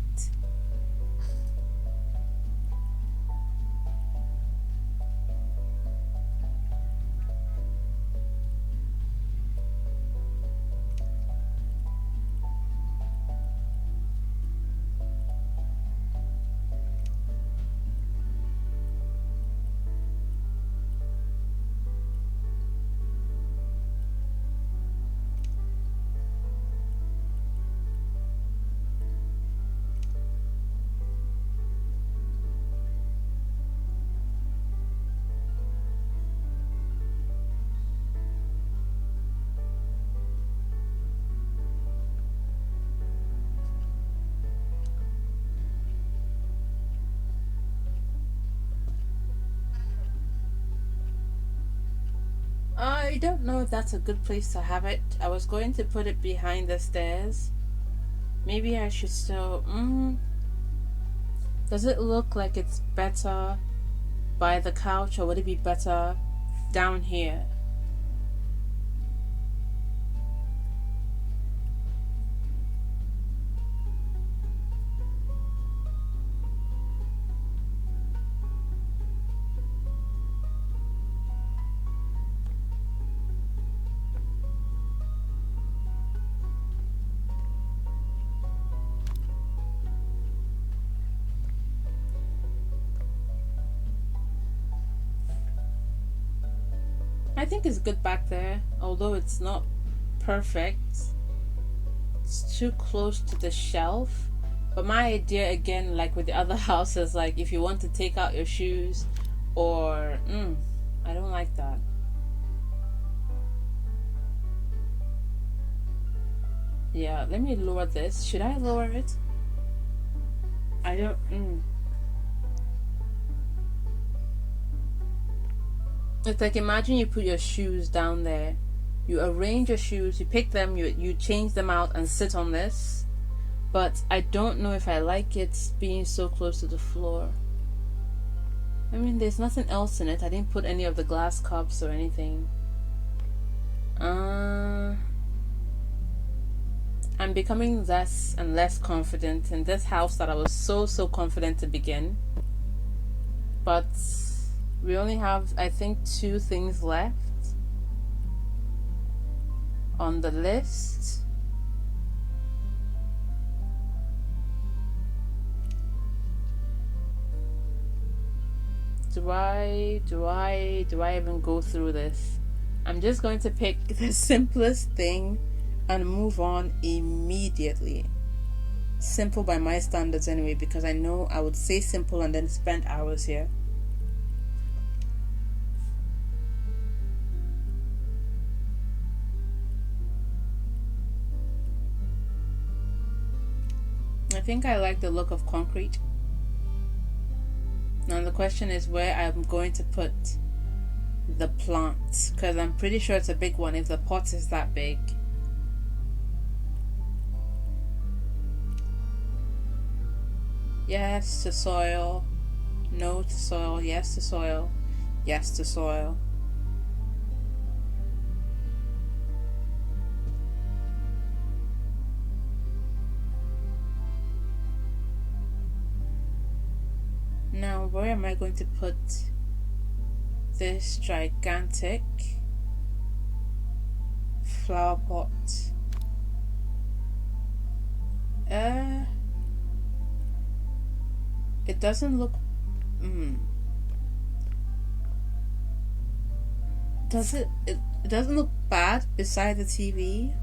I don't know if that's a good place to have it. I was going to put it behind the stairs. Maybe I should still... Does it look like it's better by the couch, or would it be better down here? I think it's good back there, although it's not perfect. It's too close to the shelf. But my idea, again, like with the other houses, like if you want to take out your shoes, or I don't like that. Yeah, let me lower this. Should I lower it? I don't. It's like, imagine you put your shoes down there, you arrange your shoes, you pick them, you change them out and sit on this. But I don't know if I like it being so close to the floor. I mean, there's nothing else in it. I didn't put any of the glass cups or anything. I'm becoming less and less confident in this house that I was so confident to begin. But we only have, I think, 2 things left on the list. Do I even go through this? I'm just going to pick the simplest thing and move on immediately. Simple by my standards anyway, because I know I would say simple and then spend hours here. I think I like the look of concrete. Now the question is where I'm going to put the plant, because I'm pretty sure it's a big one if the pot is that big. Yes to soil. No to soil. Yes to soil. Yes to soil. Now, where am I going to put this gigantic flower pot? It doesn't look. Does it? It doesn't look bad beside the TV.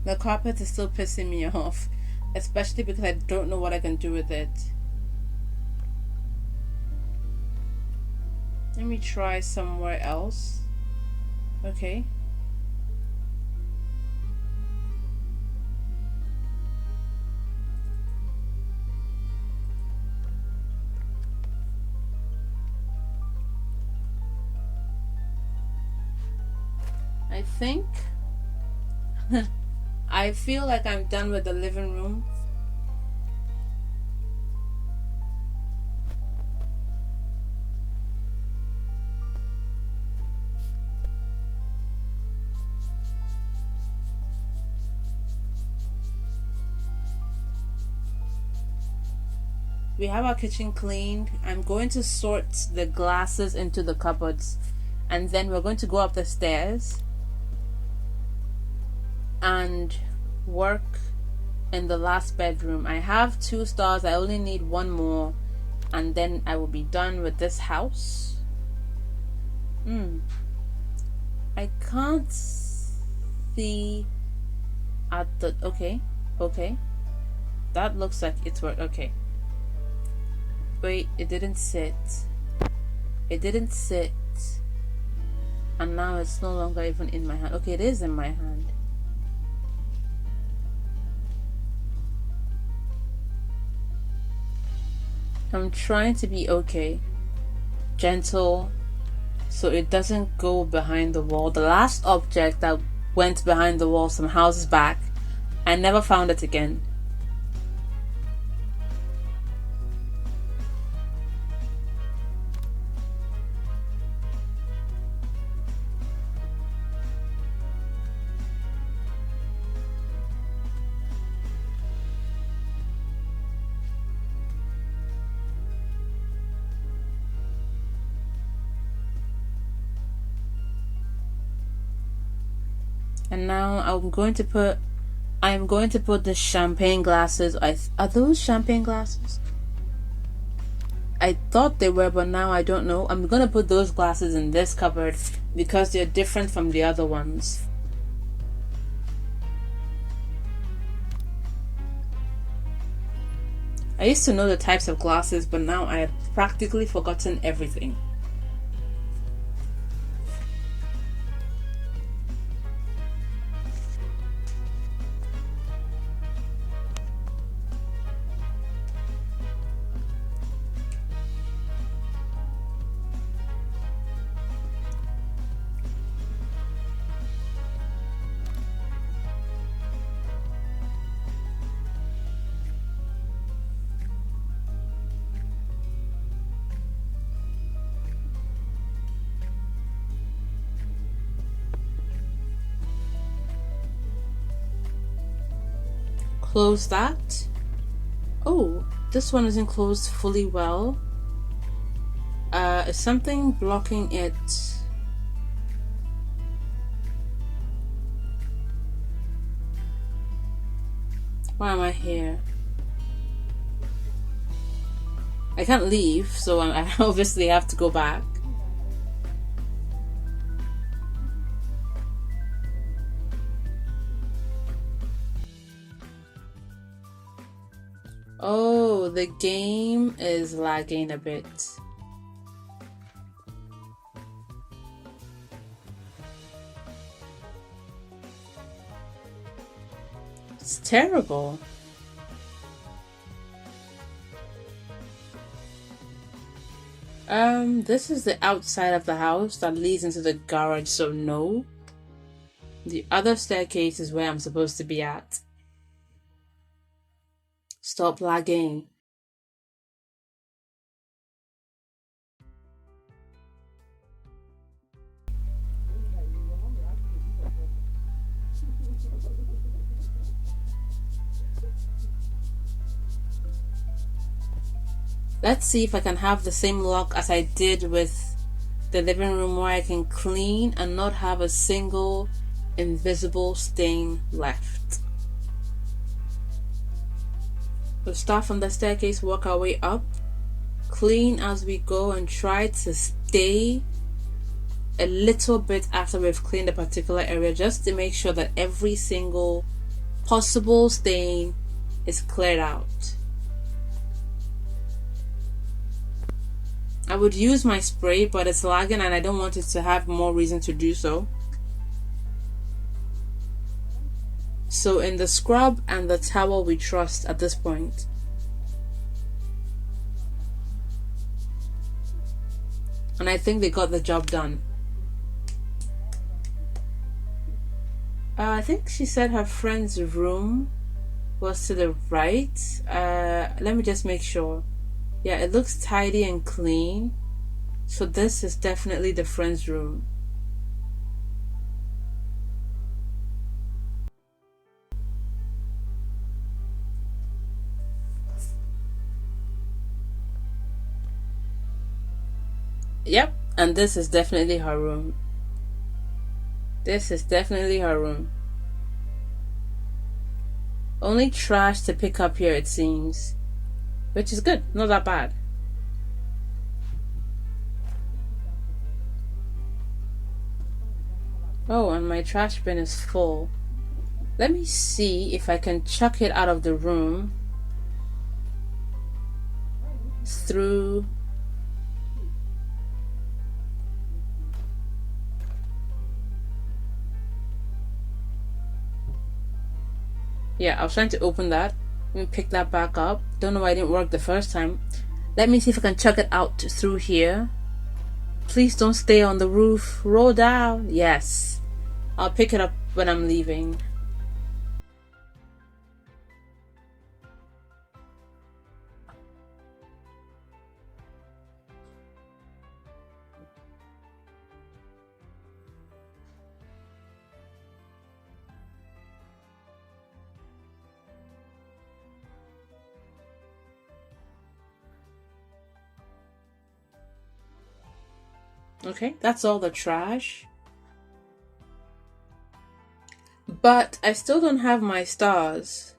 The carpet is still pissing me off, especially because I don't know what I can do with it. Let me try somewhere else. Okay. I think I feel like I'm done with the living room. We have our kitchen cleaned. I'm going to sort the glasses into the cupboards, and then we're going to go up the stairs and work in the last bedroom. I have 2 stars. I only need 1 more, and then I will be done with this house. I can't see at the okay. That looks like it's worked. Okay. Wait, it didn't sit. And now it's no longer even in my hand. Okay, it is in my hand. I'm trying to be gentle, so it doesn't go behind the wall. The last object that went behind the wall some houses back, I never found it again. And now I'm going to put the champagne glasses. Are those champagne glasses? I thought they were, but now I don't know. I'm gonna put those glasses in this cupboard because they're different from the other ones. I used to know the types of glasses, but now I have practically forgotten everything. Close that. Oh, this one isn't closed fully well. Is something blocking it? Why am I here? I can't leave, so I obviously have to go back. Oh, the game is lagging a bit. It's terrible. This is the outside of the house that leads into the garage, so no. The other staircase is where I'm supposed to be at. Stop lagging. Let's see if I can have the same luck as I did with the living room, where I can clean and not have a single invisible stain left. We'll start from the staircase, work our way up, clean as we go, and try to stay a little bit after we've cleaned a particular area, just to make sure that every single possible stain is cleared out. I would use my spray, but it's lagging and I don't want it to have more reason to do so. So in the scrub and the towel we trust at this point. And I think they got the job done. I think she said her friend's room was to the right. Let me just make sure. Yeah, it looks tidy and clean. So this is definitely the friend's room. Yep, and this is definitely her room. This is definitely her room. Only trash to pick up here, it seems. Which is good, not that bad. Oh, and my trash bin is full. Let me see if I can chuck it out of the room through. Yeah, I was trying to open that. Let me pick that back up. Don't know why it didn't work the first time. Let me see if I can chuck it out through here. Please don't stay on the roof. Roll down. Yes. I'll pick it up when I'm leaving. Okay, that's all the trash. But I still don't have my stars.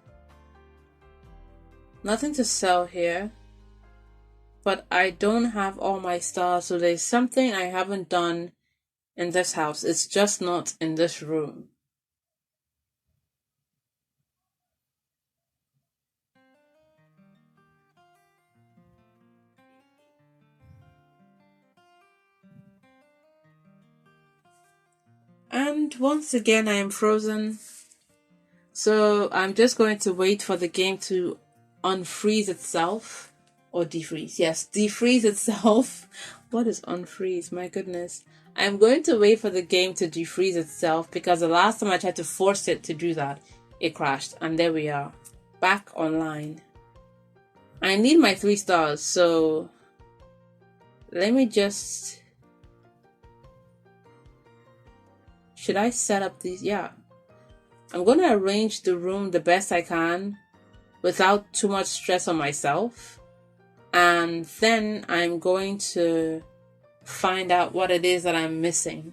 Nothing to sell here. But I don't have all my stars, so there's something I haven't done in this house. It's just not in this room. And once again, I am frozen. So I'm just going to wait for the game to unfreeze itself. Or defreeze. Yes, defreeze itself. What is unfreeze? My goodness. I'm going to wait for the game to defreeze itself, because the last time I tried to force it to do that, it crashed. And there we are. Back online. I need my 3 stars, so let me just... Should I set up these? Yeah. I'm going to arrange the room the best I can without too much stress on myself. And then I'm going to find out what it is that I'm missing.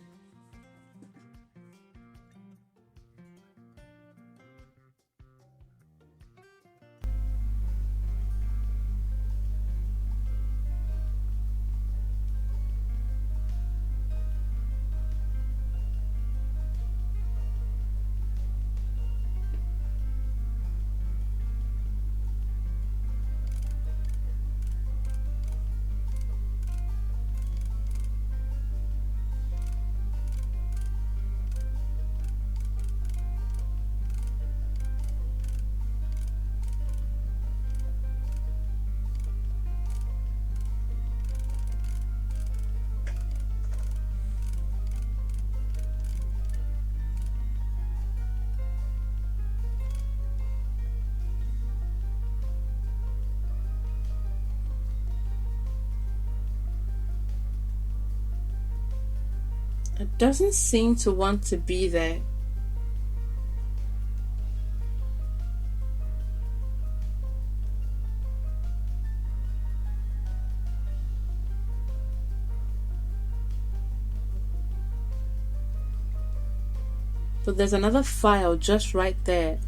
It doesn't seem to want to be there. But there's another file just right there.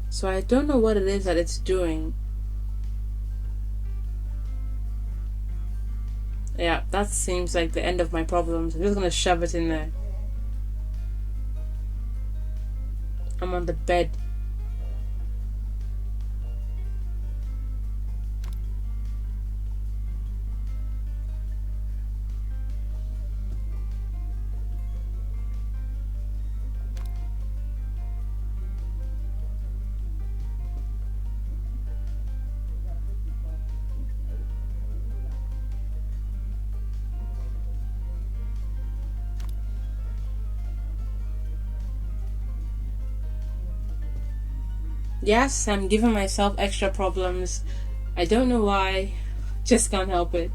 So I don't know what it is that it's doing. Yeah, that seems like the end of my problems. I'm just gonna shove it in there. I'm on the bed. Yes, I'm giving myself extra problems. I don't know why. Just can't help it.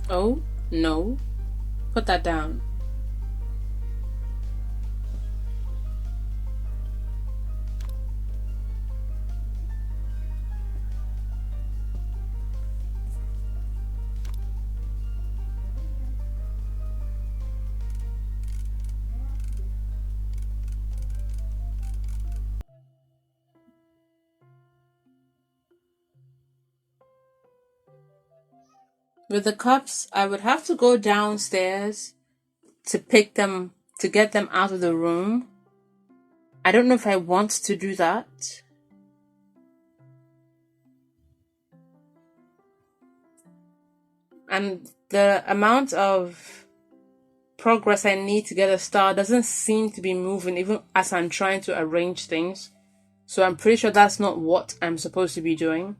Oh, no. Put that down. With the cups, I would have to go downstairs to pick them, to get them out of the room. I don't know if I want to do that. And the amount of progress I need to get a star doesn't seem to be moving even as I'm trying to arrange things. So I'm pretty sure that's not what I'm supposed to be doing.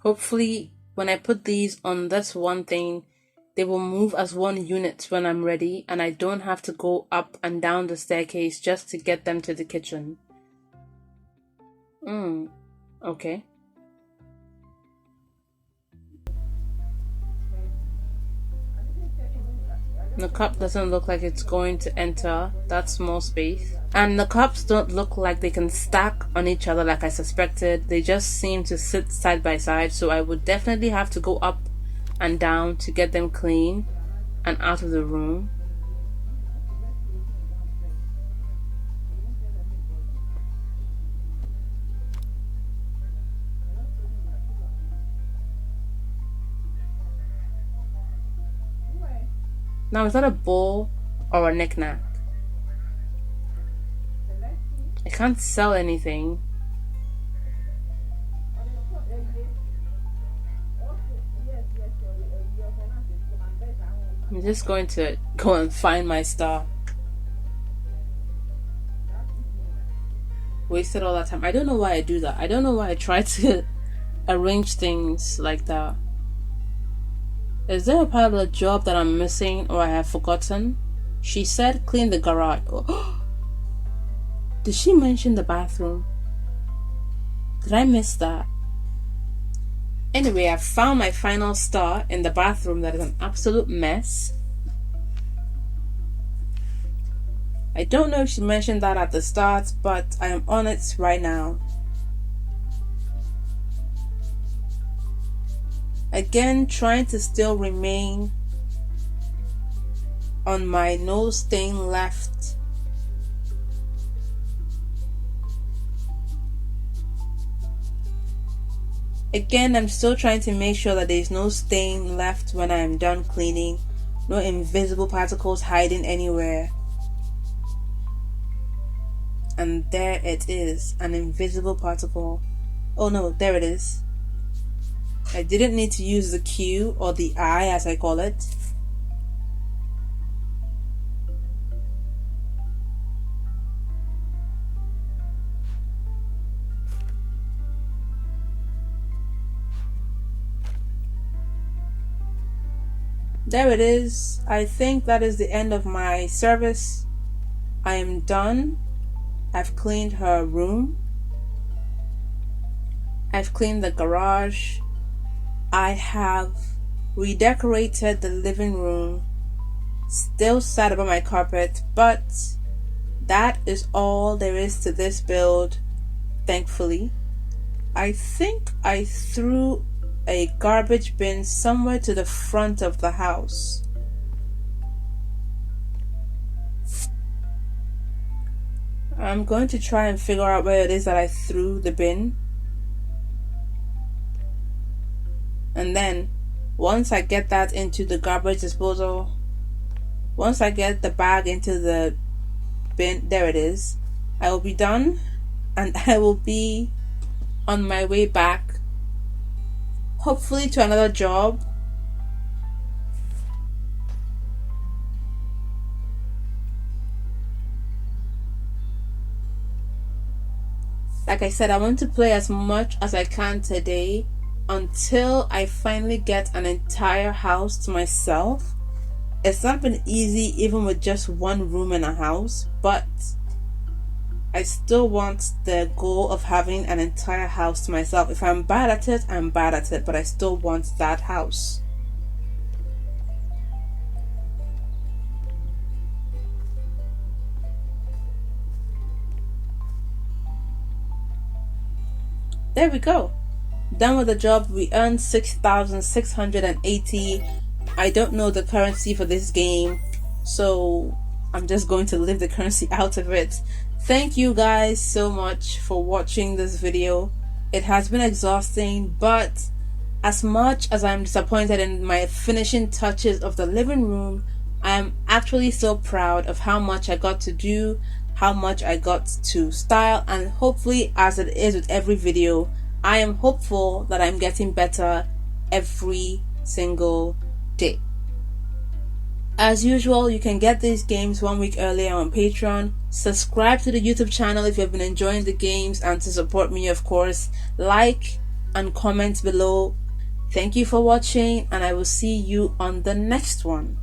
Hopefully, when I put these on this one thing, they will move as one unit when I'm ready, and I don't have to go up and down the staircase just to get them to the kitchen. Okay. The cup doesn't look like it's going to enter that small space. And the cups don't look like they can stack on each other like I suspected. They just seem to sit side by side, so I would definitely have to go up and down to get them clean and out of the room. Now, is that a bowl or a knick-knack? I can't sell anything. I'm just going to go and find my star. Wasted all that time. I don't know why I do that. I don't know why I try to arrange things like that. Is there a part of the job that I'm missing or I have forgotten? She said clean the garage. Did she mention the bathroom? Did I miss that? Anyway, I found my final star in the bathroom that is an absolute mess. I don't know if she mentioned that at the start, but I am on it right now. Again, trying to still remain on my no stain left. Again, I'm still trying to make sure that there's no stain left when I am done cleaning. No invisible particles hiding anywhere. And there it is, an invisible particle. Oh no, there it is. I didn't need to use the Q or the I as I call it. there it is. I think that is the end of my service. I am done. I've cleaned her room. I've cleaned the garage. I have redecorated the living room. Still sad about my carpet, but that is all there is to this build, thankfully. I think I threw a garbage bin somewhere to the front of the house. I'm going to try and figure out where it is that I threw the bin. And then once I get that into the garbage disposal, once I get the bag into the bin, there it is, I will be done and I will be on my way back, hopefully to another job. Like I said, I want to play as much as I can today until I finally get an entire house to myself. It's not been easy even with just one room in a house, but I still want the goal of having an entire house to myself. If I'm bad at it, I'm bad at it, but I still want that house. There we go. Done with the job. We earned 6,680. I don't know the currency for this game, so I'm just going to leave the currency out of it. Thank you guys so much for watching this video. It has been exhausting, but as much as I'm disappointed in my finishing touches of the living room, I am actually so proud of how much I got to do, how much I got to style, and hopefully, as it is with every video, I am hopeful that I'm getting better every single day. As usual, you can get these games 1 week earlier on Patreon. Subscribe to the YouTube channel if you've been enjoying the games, and to support me, of course, like and comment below. Thank you for watching, and I will see you on the next one.